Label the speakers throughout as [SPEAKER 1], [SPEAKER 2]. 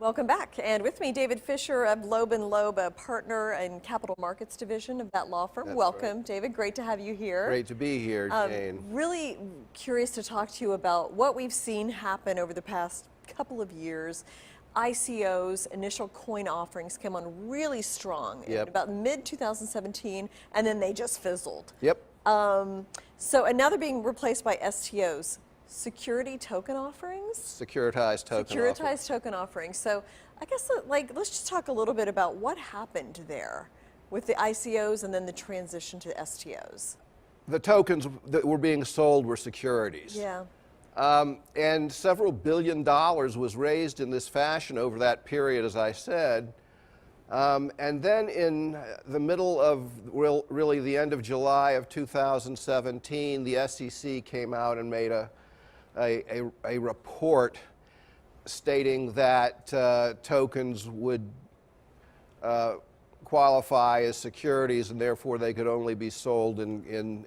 [SPEAKER 1] Welcome back. And with me, David Fischer of Loeb Loeb, a partner in capital markets division of that law firm.
[SPEAKER 2] That's
[SPEAKER 1] Welcome,
[SPEAKER 2] right.
[SPEAKER 1] David. Great to have you here.
[SPEAKER 2] Great to be here, Jane.
[SPEAKER 1] Really curious to talk to you about what we've seen happen over the past couple of years. ICOs, initial coin offerings, came on really strong in about mid-2017, and then they just fizzled.
[SPEAKER 2] Yep.
[SPEAKER 1] And now they're being replaced by STOs. Security token offerings?
[SPEAKER 2] Securitized token offerings.
[SPEAKER 1] So I guess let's just talk a little bit about what happened there with the ICOs and then the transition to STOs.
[SPEAKER 2] The tokens that were being sold were securities.
[SPEAKER 1] Yeah.
[SPEAKER 2] And several $1 billion was raised in this fashion over that period, as I said. And then in the middle of really the end of July of 2017, the SEC came out and made a report stating that tokens would qualify as securities, and therefore they could only be sold in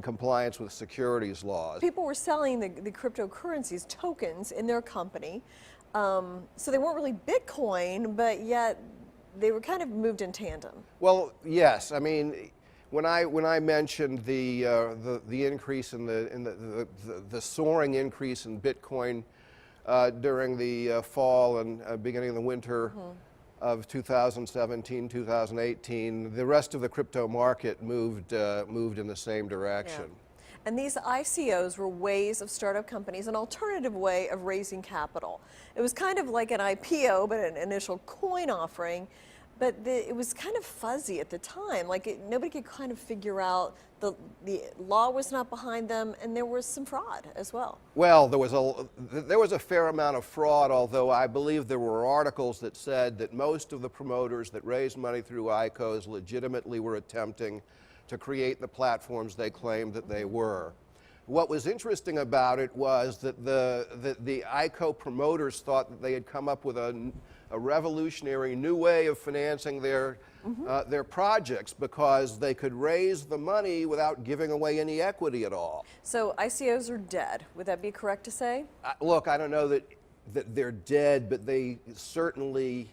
[SPEAKER 2] compliance with securities laws.
[SPEAKER 1] People were selling the cryptocurrencies, tokens, in their company. So they weren't really Bitcoin, but yet they were kind of moved in tandem.
[SPEAKER 2] Well, yes. I mean, when I mentioned the increase in the soaring increase in Bitcoin during the fall and beginning of the winter of 2017, 2018, the rest of the crypto market moved in the same direction.
[SPEAKER 1] Yeah. And these ICOs were ways of startup companies, an alternative way of raising capital. It was kind of like an IPO, but an initial coin offering. But it was kind of fuzzy at the time. Nobody could kind of figure out, the law was not behind them, and there was some fraud as well.
[SPEAKER 2] Well, there was a fair amount of fraud, although I believe there were articles that said that most of the promoters that raised money through ICOs legitimately were attempting to create the platforms they claimed that they were. What was interesting about it was that the ICO promoters thought that they had come up with a revolutionary new way of financing their projects, because they could raise the money without giving away any equity at all.
[SPEAKER 1] So ICOs are dead. Would that be correct to say?
[SPEAKER 2] Look, I don't know that they're dead, but they certainly,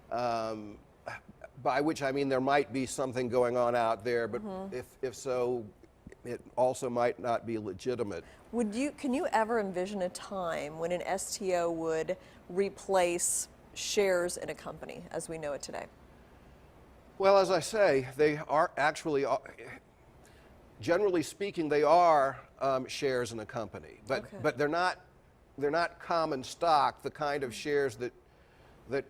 [SPEAKER 2] by which I mean there might be something going on out there, but if so, it also might not be legitimate.
[SPEAKER 1] Can you ever envision a time when an STO would replace shares in a company as we know it today?
[SPEAKER 2] Well, as I say, they are actually, generally speaking, they are shares in a company, but they're not common stock, the kind of shares that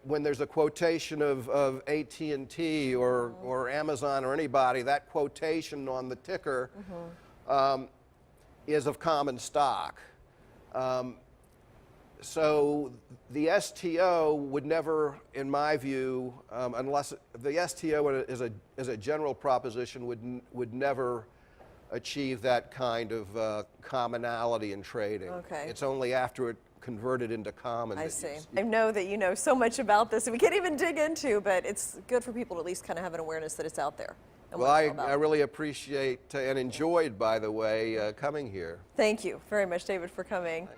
[SPEAKER 2] when there's a quotation of AT&T or Amazon or anybody, that quotation on the ticker is of common stock. So the STO would never, in my view, unless the STO as a general proposition would never achieve that kind of commonality in trading.
[SPEAKER 1] Okay.
[SPEAKER 2] It's only after it converted into common.
[SPEAKER 1] I see. I know that you know so much about this, and we can't even dig into, but it's good for people to at least kind of have an awareness that it's out there.
[SPEAKER 2] Well, I really appreciate and enjoyed, by the way, coming here.
[SPEAKER 1] Thank you very much, David, for coming.